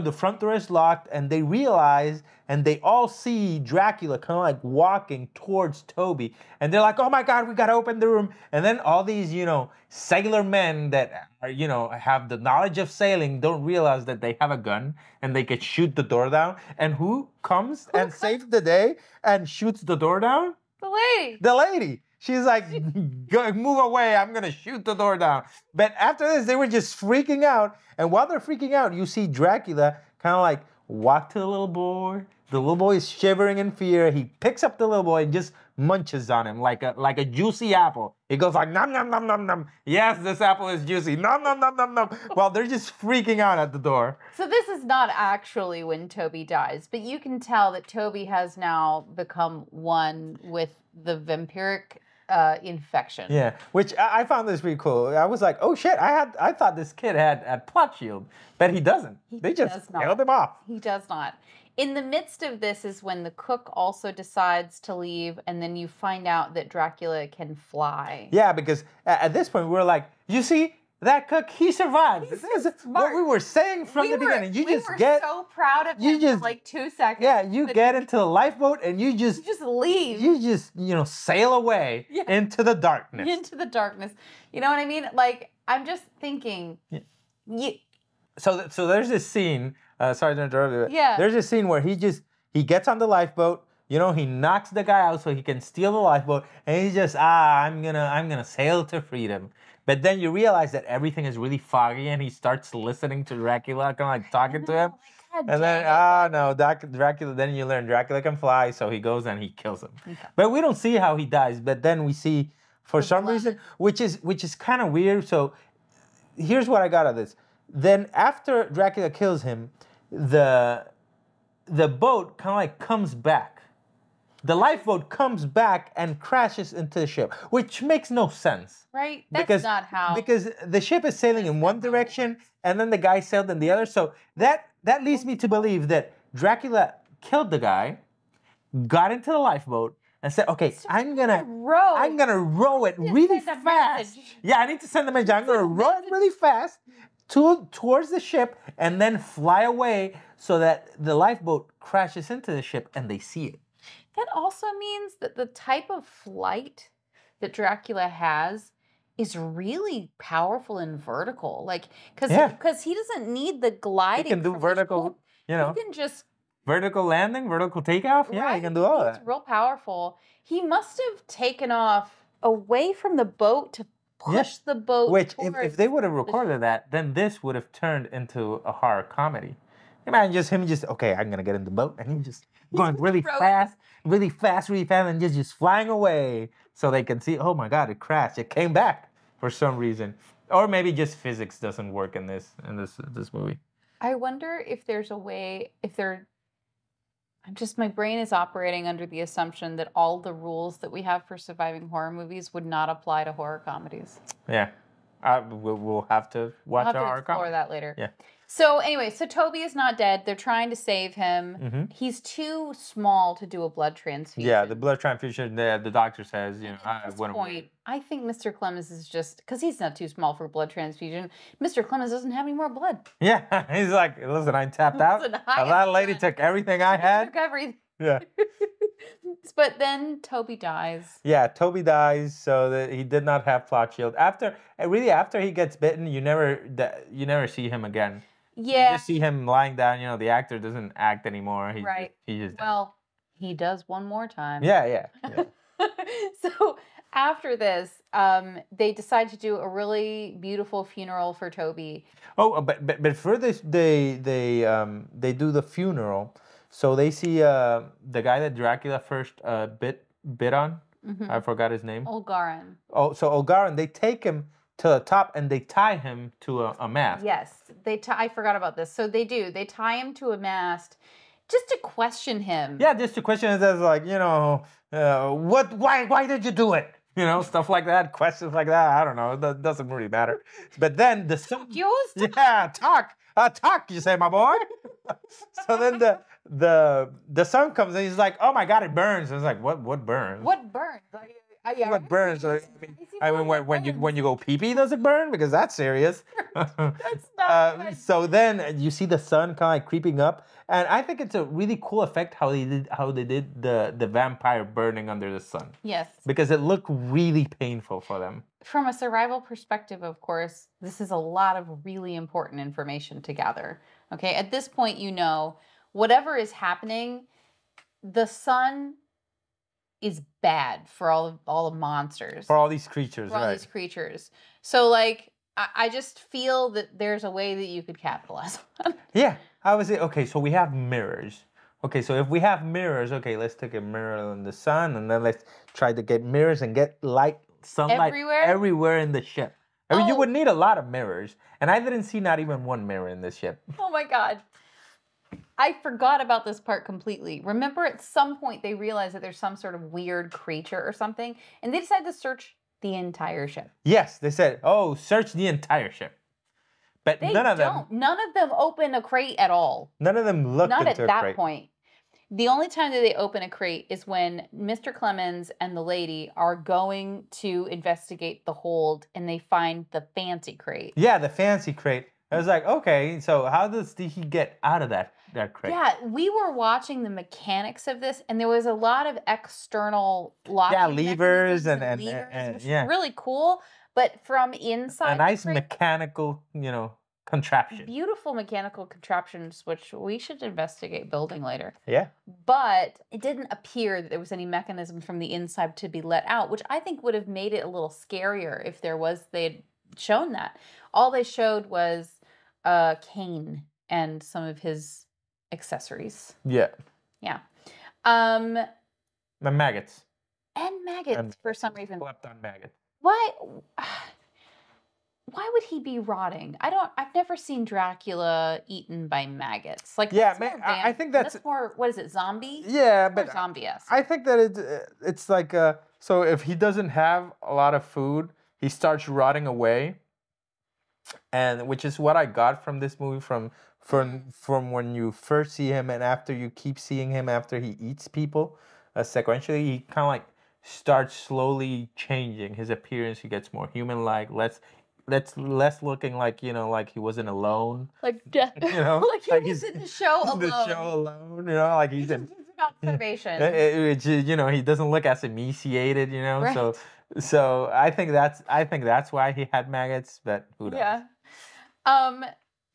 is locked, and they realize, and they all see Dracula kind of like walking towards Toby, and they're like, oh my God, we gotta open the room. And then all these, you know, sailor men that are, you know, have the knowledge of sailing don't realize that they have a gun, and they could shoot the door down. And who comes and saves the day and shoots the door down? The lady. She's like, move away, I'm going to shoot the door down. But after this, they were just freaking out. And while they're freaking out, you see Dracula kind of like walk to the little boy. The little boy is shivering in fear. He picks up the little boy and just munches on him like a juicy apple. He goes like, nom, nom, nom, nom, nom. Yes, this apple is juicy. Nom, nom, nom, nom, nom. While they're just freaking out at the door. So this is not actually when Toby dies, but you can tell that Toby has now become one with the vampiric infection. Yeah, which I found this pretty cool. I was like, oh shit, I thought this kid had plot shield, but he doesn't. They just held him off. He does not. In the midst of this is when the cook also decides to leave, and then you find out that Dracula can fly. Yeah, because at this point we were like, you see, that cook, he survived. This is what we were saying from the beginning. We were so proud of him for like 2 seconds. Yeah, you get into the lifeboat and you just leave. You just, you know, sail away into the darkness. Into the darkness. You know what I mean? Like, I'm just thinking. Yeah. So there's this scene. Sorry to interrupt you. Yeah. There's this scene where he gets on the lifeboat. You know, he knocks the guy out so he can steal the lifeboat, and he's just I'm gonna sail to freedom. But then you realize that everything is really foggy, and he starts listening to Dracula, kind of like talking to him. And then, no, Dracula. Then you learn Dracula can fly, so he goes and he kills him. Okay. But we don't see how he dies. But then we see, for some reason, which is kind of weird. So here's what I got out of this. Then after Dracula kills him, the boat kind of like comes back. The lifeboat comes back and crashes into the ship, which makes no sense. Right? That's not how. Because the ship is sailing in one direction, and then the guy sailed in the other. So that leads me to believe that Dracula killed the guy, got into the lifeboat, and said, "Okay, I'm gonna row it really fast. Yeah, I need to send a message. I'm gonna row it really fast towards the ship, and then fly away so that the lifeboat crashes into the ship and they see it." That also means that the type of flight that Dracula has is really powerful and vertical. Like, because he doesn't need the gliding. He can do vertical, you know. He can just... Vertical landing, vertical takeoff. Yeah, he can do all that. It's real powerful. He must have taken off away from the boat to push the boat. Which, if they would have recorded that, then this would have turned into a horror comedy. Imagine him okay, I'm going to get in the boat, and he's just going really fast, and just flying away so they can see, oh my God, it crashed. It came back for some reason. Or maybe just physics doesn't work in this movie. I wonder if there's a way, my brain is operating under the assumption that all the rules that we have for surviving horror movies would not apply to horror comedies. Yeah. We'll have to watch our horror comedy. We'll have to explore that later. Yeah. So anyway, Toby is not dead. They're trying to save him. Mm-hmm. He's too small to do a blood transfusion. Yeah, the blood transfusion, the doctor says, at this point, I think Mr. Clemens is just, because he's not too small for a blood transfusion, Mr. Clemens doesn't have any more blood. Yeah, he's like, listen, I tapped out. That lady took everything I had. Took everything. Yeah. But then Toby dies. Yeah, Toby dies, so that he did not have plot shield. After he gets bitten, you never see him again. Yeah. You just see him lying down. The actor doesn't act anymore. He just he does one more time. Yeah. So after this, they decide to do a really beautiful funeral for Toby. Oh, but for this, they do the funeral. So they see the guy that Dracula first bit on. Mm-hmm. I forgot his name. Olgarin. Oh, so Olgarin, they take him to the top and they tie him to a mast. Yes, I forgot about this. So they do. They tie him to a mast just to question him. Yeah, just to question him as like, why did you do it? Stuff like that, questions like that. I don't know. That doesn't really matter. But then the sun... Yeah, talk, you say, my boy. So then the sun comes and he's like, oh my God, it burns. It's like, what burns? What burns? What burns? I mean, when you go pee-pee, does it burn? Because that's serious. That's not so then you see the sun kind of like creeping up, and I think it's a really cool effect how they did the vampire burning under the sun. Yes. Because it looked really painful for them. From a survival perspective, of course, this is a lot of really important information to gather. Okay, at this point, whatever is happening, the sun is bad for all the monsters. For all these creatures, For all these creatures. So, I just feel that there's a way that you could capitalize on it. Yeah. I would say, okay, so we have mirrors. Okay, so if we have mirrors, okay, let's take a mirror in the sun, and then let's try to get mirrors and get sunlight everywhere in the ship. I mean, you would need a lot of mirrors, and I didn't see not even one mirror in this ship. Oh my God. I forgot about this part completely. Remember, at some point, they realized that there's some sort of weird creature or something, and they decided to search the entire ship. Yes, they said, search the entire ship. But none of them open a crate at all. None of them looked into a crate. Not at that point. The only time that they open a crate is when Mr. Clemens and the lady are going to investigate the hold, and they find the fancy crate. Yeah, the fancy crate. I was like, okay, so how did he get out of that crate? Yeah, we were watching the mechanics of this, and there was a lot of external locking levers and levers, which was really cool. But from inside, a nice mechanical, contraption. Beautiful mechanical contraptions, which we should investigate building later. Yeah. But it didn't appear that there was any mechanism from the inside to be let out, which I think would have made it a little scarier if they'd shown that. All they showed was Kane and some of his accessories. Yeah. Yeah. The maggots. And maggots for some reason. Slept on maggots. Why would he be rotting? I've never seen Dracula eaten by maggots. Like, yeah, I think that's more, what is it, zombie? Yeah, but zombie-esque. I think that it's like so if he doesn't have a lot of food, he starts rotting away. And which is what I got from this movie from when you first see him and after you keep seeing him after he eats people, sequentially he kind of like starts slowly changing his appearance. He gets more human-like, less looking like, like he wasn't alone. Like death. Like he was in the show alone. The show alone, like he's in observation. He doesn't look as emaciated, Right. So I think that's why he had maggots, but who knows? Yeah.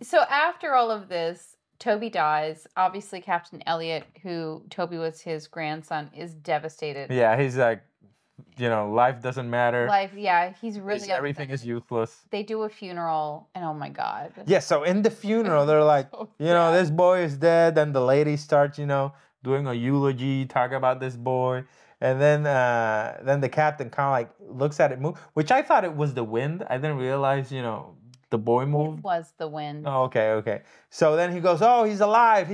So after all of this, Toby dies. Obviously, Captain Elliot, who Toby was his grandson, is devastated. Yeah, he's like, life doesn't matter. He's really everything is useless. They do a funeral, and oh my God. Yeah, so in the funeral, they're like, this boy is dead, and the lady starts, doing a eulogy, talking about this boy. And then the captain kind of like looks at it move, which I thought it was the wind. I didn't realize, the boy moved. It was the wind. Oh, okay. So then he goes, oh, he's alive.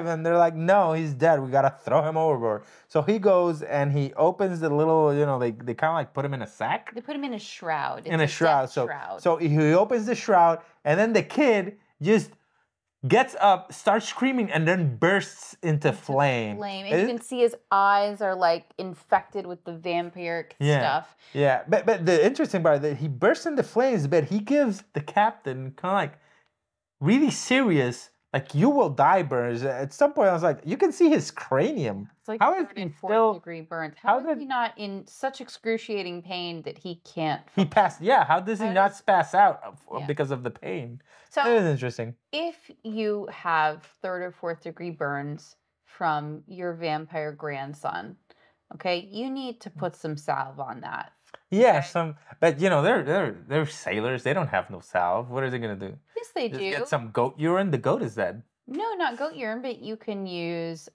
And they're like, no, he's dead. We got to throw him overboard. So he goes and he opens the little, they kind of like put him in a sack. They put him in a shroud. It's in a shroud. Shroud. So he opens the shroud and then the kid just gets up, starts screaming, and then bursts into flame. And you can see his eyes are like infected with the vampiric stuff. Yeah, but the interesting part is that he bursts into flames, but he gives the captain kind of like really serious, like you will die burns. At some point, I was like, you can see his cranium. It's like how is 3rd he and 4th still degree burns. How is he not in such excruciating pain that he can't? He passed. Yeah, how does he not pass out because of the pain? So it is interesting. If you have 3rd or 4th degree burns from your vampire grandson, okay, you need to put some salve on that. Yeah, okay? But they're sailors. They don't have no salve. What are they gonna do? Yes, they do. Get some goat urine. The goat is dead. No, not goat urine, but you can use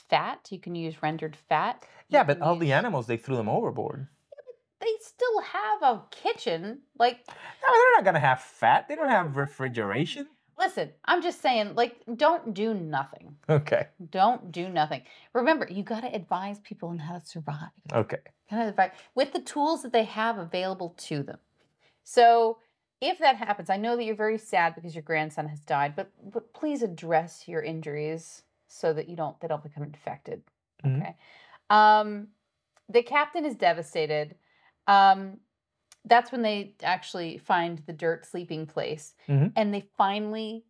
fat. You can use rendered fat. Yeah, but all the animals, they threw them overboard. Yeah, but they still have a kitchen. Like, no, they're not gonna have fat. They don't have refrigeration. Listen, I'm just saying, like, don't do nothing. Okay. Don't do nothing. Remember, you got to advise people on how to survive. Okay. With the tools that they have available to them. So if that happens, I know that you're very sad because your grandson has died, but please address your injuries so that they don't become infected. Mm-hmm. Okay. The captain is devastated. That's when they actually find the dirt sleeping place, and they finally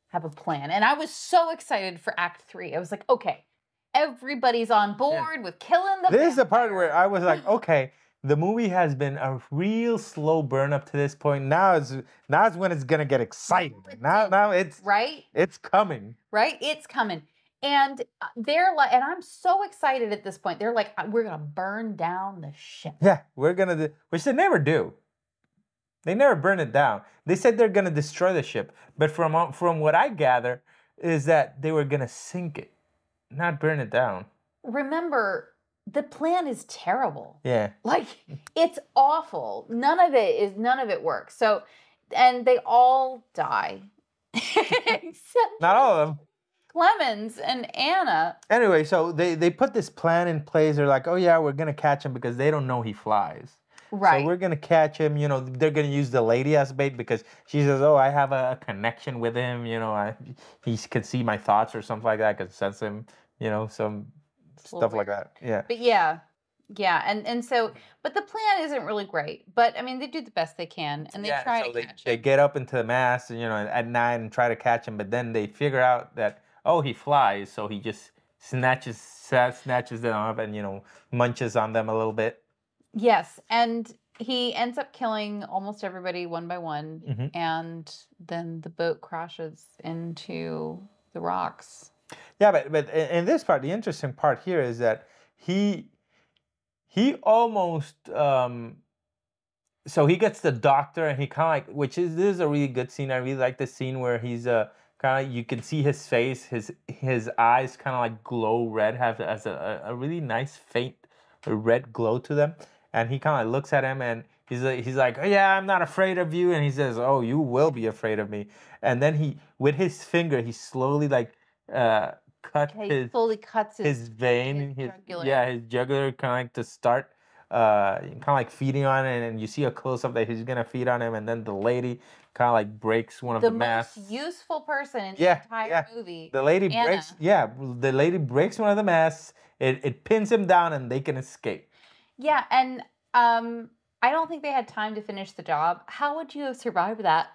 have a plan. And I was so excited for Act 3. I was like, okay, everybody's on board with killing the This is the part where I was like, okay, the movie has been a real slow burn up to this point. Now it's when it's gonna get exciting. Now it's right. It's coming. Right, it's coming. And they're like, and I'm so excited at this point. They're like, we're gonna burn down the ship. Yeah, we're gonna do, which they never do. They never burn it down. They said they're gonna destroy the ship, but from what I gather, is that they were gonna sink it, not burn it down. Remember, the plan is terrible. Yeah, like it's awful. None of it works. So, and they all die, except not all of them. Clemens and Anna. Anyway, so they put this plan in place. They're like, oh yeah, we're gonna catch him because they don't know he flies. Right. So we're gonna catch him. They're gonna use the lady as bait because she says, oh, I have a connection with him. He can see my thoughts or something like that. I can sense him. Some stuff like that. Yeah. But yeah, and so, but the plan isn't really great. But I mean, they do the best they can, and they try to catch him. They get up into the mast, at night and try to catch him. But then they figure out that, oh, he flies, so he just snatches them up and munches on them a little bit. Yes, and he ends up killing almost everybody one by one, Mhm. and then the boat crashes into the rocks. Yeah, but in this part, the interesting part here is that he he almost so he gets the doctor and he kind of like, which is this is a really good scene. I really like the scene where he's kind of, you can see his face, his eyes kind of like glow red, have as a really nice faint red glow to them, and he kind of looks at him and he's like, oh, yeah, I'm not afraid of you, and he says, oh, you will be afraid of me, and then he with his finger he slowly like uh cut He slowly cuts his vein, his jugular. yeah, his jugular, kind of like to start kind of like feeding on it, and you see a close up that he's gonna feed on him, and then the lady kind of like breaks one of the masks. Most useful person in the Yeah, entire yeah. movie. The lady Anna. breaks, yeah, the lady breaks one of the masks. It pins him down, and they can escape. Yeah, and I don't think they had time to finish the job. How would you have survived that?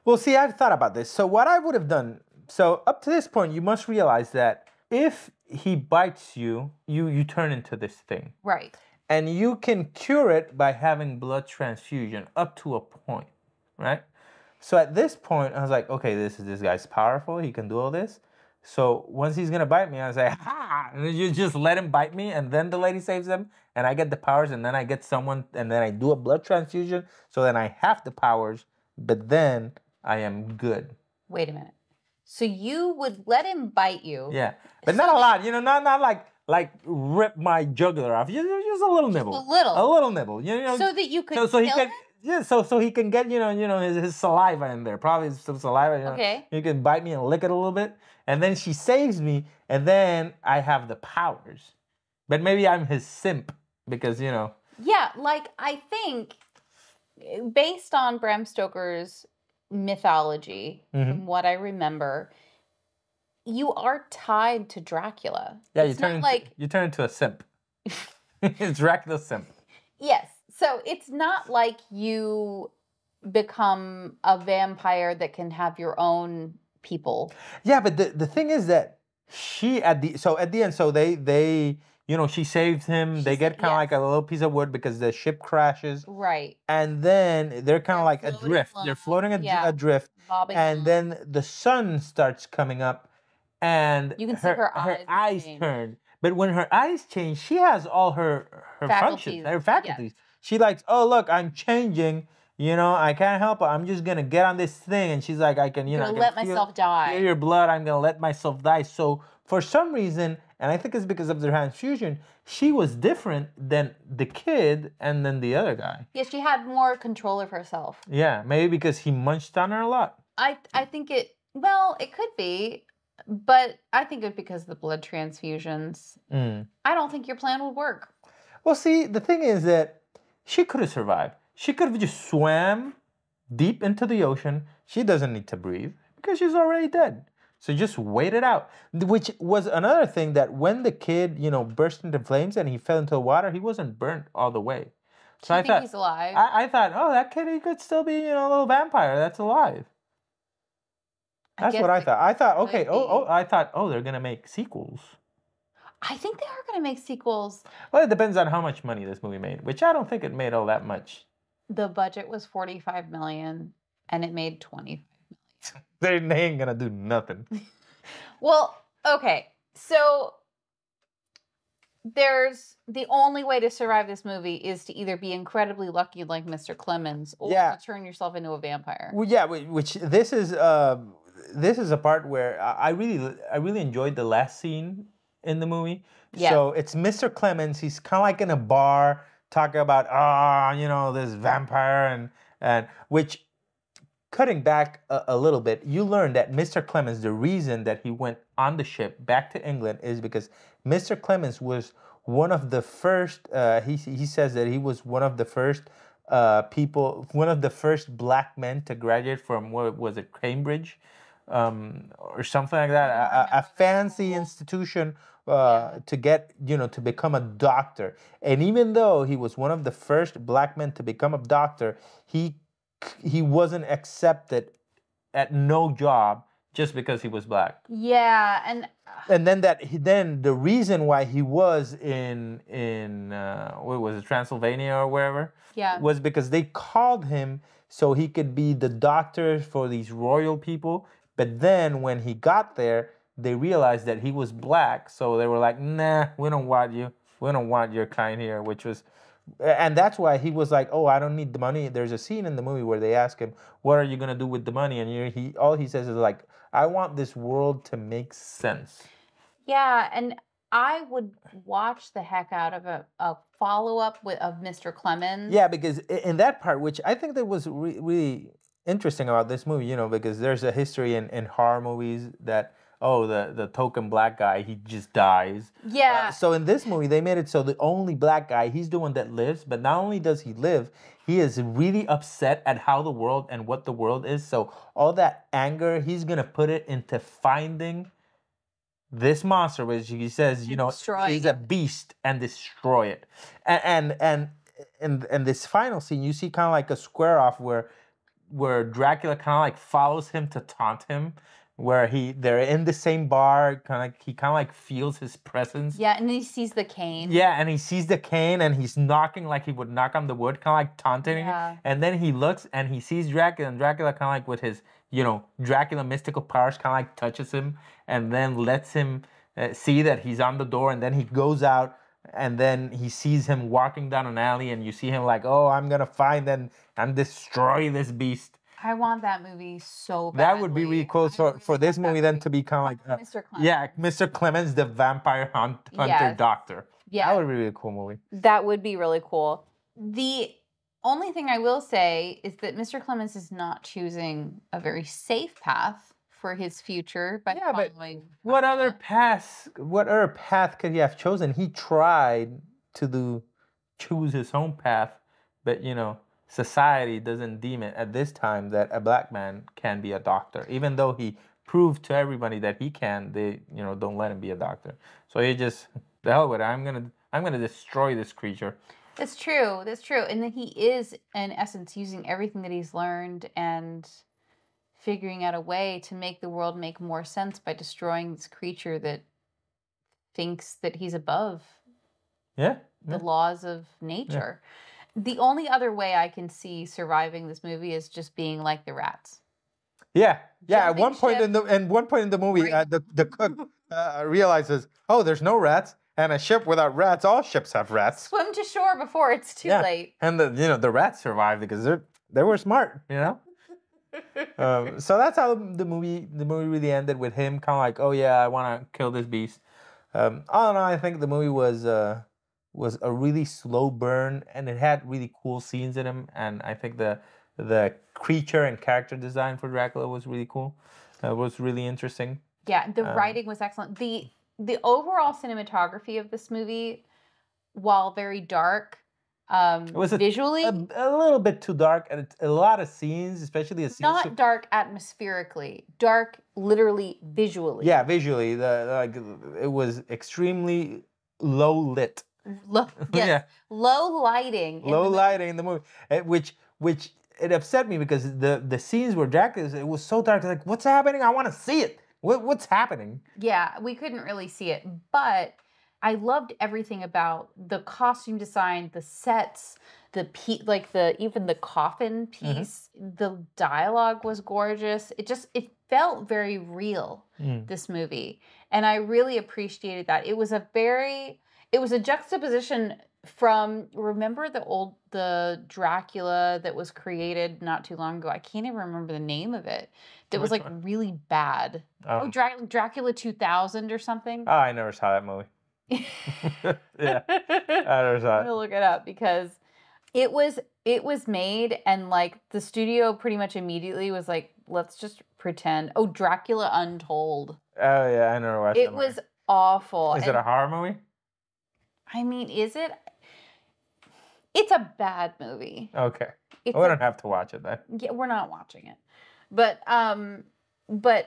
Well, see, I've thought about this. So what I would have done. So up to this point, you must realize that if he bites you, you turn into this thing. Right. And you can cure it by having blood transfusion up to a point, right? So at this point, I was like, okay, this guy's powerful. He can do all this. So once he's gonna bite me, I was like, ha! And then you just let him bite me, and then the lady saves him, and I get the powers, and then I get someone, and then I do a blood transfusion, so then I have the powers, but then I am good. Wait a minute. So you would let him bite you? Yeah, but not a lot. Not like rip my jugular off. Just a little nibble. A little nibble. So that you could so he kill can him? Yeah, so he can get his saliva in there. Probably some saliva. Okay. He can bite me and lick it a little bit, and then she saves me, and then I have the powers. But maybe I'm his simp because Yeah, like I think based on Bram Stoker's mythology, from what I remember, you are tied to Dracula. Yeah, it's you turn into a simp. It's Dracula's simp. Yes. So it's not like you become a vampire that can have your own people. Yeah, but the thing is that she at the end, so they she saves him. They get kind of like a little piece of wood because the ship crashes. Right. And then they're kind of like adrift. They're floating adrift. Bobbing and along. then the sun starts coming up, and you can see her eyes turn. But when her eyes change, she has all her functions, her faculties. Yes. She likes, oh look, I'm changing. I can't help it. I'm just gonna get on this thing, and she's like, I can let myself die. Feel your blood. I'm gonna let myself die. So for some reason, and I think it's because of the transfusion, she was different than the kid and then the other guy. Yeah, she had more control of herself. Yeah, maybe because he munched on her a lot. I think it could be, but I think it's because of the blood transfusions. I don't think your plan would work. Well, see, the thing is that she could have survived. She could have just swam deep into the ocean. She doesn't need to breathe because she's already dead. So just wait it out. Which was another thing, that when the kid, burst into flames and he fell into the water, he wasn't burnt all the way. So I thought he's alive. I thought, oh, that kid, he could still be, a little vampire that's alive. That's what I thought. I thought, okay, I thought, they're gonna make sequels. I think they are gonna make sequels. Well, it depends on how much money this movie made, which I don't think it made all that much. The budget was $45 million, and it made $25 They million. ain't gonna do nothing. Well, okay, so there's the only way to survive this movie is to either be incredibly lucky like Mr. Clemens, or to turn yourself into a vampire. Well, yeah, which this is a part where I really enjoyed the last scene in the movie. Yeah. So it's Mr. Clemens. He's kind of like in a bar talking about this vampire and which, cutting back a little bit, you learn that Mr. Clemens, the reason that he went on the ship back to England is because Mr. Clemens was one of the first. He says that he was one of the first one of the first black men to graduate from, what was it, Cambridge, or something like that, a fancy institution to get to become a doctor. And even though he was one of the first black men to become a doctor, he wasn't accepted at no job just because he was black. Yeah, And then the reason why he was in what was it, Transylvania or wherever, yeah, was because they called him so he could be the doctor for these royal people. But then when he got there, they realized that he was black, so they were like, "Nah, we don't want you. We don't want your kind here." Which was, and that's why he was like, "Oh, I don't need the money." There's a scene in the movie where they ask him, "What are you gonna do with the money?" And he all he says is like, "I want this world to make sense." yeah, and I would watch the heck out of a follow-up of Mr. Clemens. Yeah, because in that part, which I think that was really interesting about this movie, because there's a history in horror movies that, oh, the token black guy, he just dies. Yeah. So in this movie, they made it so the only black guy, he's the one that lives, but not only does he live, he is really upset at how the world and what the world is. So all that anger, he's going to put it into finding this monster, which he says, is a beast, and destroy it. And in this final scene, you see kind of like a square off where Dracula kind of like follows him to taunt him, where they're in the same bar, he kind of like feels his presence. Yeah, and he sees the cane. Yeah, and he sees the cane, and he's knocking like he would knock on the wood, kind of like taunting him. And then he looks and he sees Dracula, and Dracula kind of like with his, Dracula mystical powers, kind of like touches him, and then lets him see that he's on the door, and then he goes out, and then he sees him walking down an alley, and you see him like, oh, I'm gonna find and destroy this beast. I want that movie so badly. That would be really cool for this movie then to be kind of like Mr. Clemens. Yeah, Mr. Clemens, the vampire hunter doctor. Yeah, that would be a really cool movie. That would be really cool. The only thing I will say is that Mr. Clemens is not choosing a very safe path for his future by following. What other path could he have chosen? He tried to choose his own path, but society doesn't deem it at this time that a black man can be a doctor, even though he proved to everybody that he can. They don't let him be a doctor. So he just, the hell with it. I'm gonna destroy this creature. That's true. And then he is, in essence, using everything that he's learned and figuring out a way to make the world make more sense by destroying this creature that thinks that he's above the laws of nature. Yeah. The only other way I can see surviving this movie is just being like the rats. Yeah. At one point in the movie, the cook realizes, oh, there's no rats, and a ship without rats. All ships have rats. Swim to shore before it's too late. And the rats survived because they were smart. So that's how the movie really ended, with him kind of like, oh yeah, I want to kill this beast. All in all, I think the movie was a really slow burn, and it had really cool scenes in him, and I think the creature and character design for Dracula was really cool. It was really interesting. Yeah, the writing was excellent. The overall cinematography of this movie, while very dark, it was visually a little bit too dark, and a lot of scenes, especially not dark atmospherically, dark literally visually. Yeah, visually, it was extremely low lit. Low lighting. Low lighting in the movie, which it upset me because the scenes where Dracula, it was so dark. Like, what's happening? I want to see it. What's happening? Yeah, we couldn't really see it, but I loved everything about the costume design, the sets, even the coffin piece. Mm-hmm. The dialogue was gorgeous. It felt very real. This movie, and I really appreciated that. It was a juxtaposition from, remember the Dracula that was created not too long ago? I can't even remember the name of it. That was like really bad. Oh, Dracula 2000 or something. Oh, I never saw that movie. Yeah, I never saw it. I'm gonna look it up because it was made, and like the studio pretty much immediately was like, let's just pretend. Oh, Dracula Untold. Oh yeah, I never watched it. It was awful. Is it a horror movie? I mean, is it? It's a bad movie. Okay. We don't have to watch it then. Yeah, we're not watching it. But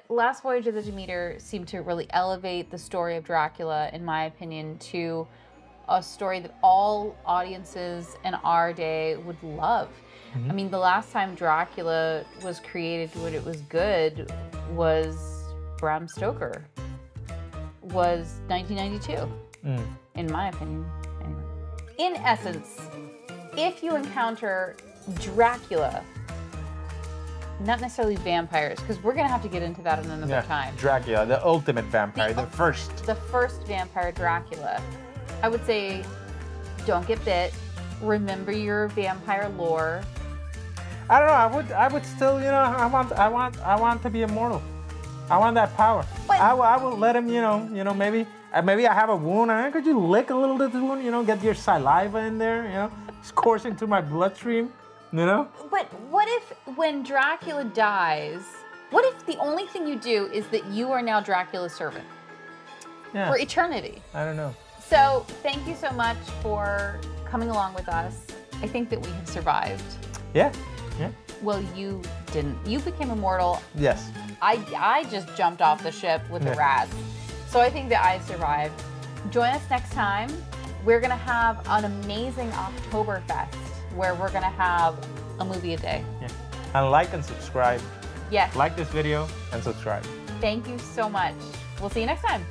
Last Voyage of the Demeter seemed to really elevate the story of Dracula, in my opinion, to a story that all audiences in our day would love. Mm-hmm. I mean, the last time Dracula was created when it was good was Bram Stoker was 1992, in my opinion. Anyway. In essence, if you encounter Dracula, not necessarily vampires, because we're going to have to get into that in another time. Dracula, the ultimate vampire, the first vampire Dracula. I would say, don't get bit. Remember your vampire lore. I don't know. I would still, you know, I want to be immortal. I want that power. But I will let him, you know, maybe I have a wound. Could you lick a little bit of the wound? You know, get your saliva in there. You know, it's coursing through my bloodstream. You know. But what if when Dracula dies? What if the only thing you do is that you are now Dracula's servant for eternity? I don't know. So thank you so much for coming along with us. I think that we have survived. Yeah. Well, you didn't. You became immortal. Yes. I just jumped off the ship with the rats. So I think that I survived. Join us next time. We're going to have an amazing Oktoberfest where we're going to have a movie a day. Yeah. And like and subscribe. Yes. Like this video and subscribe. Thank you so much. We'll see you next time.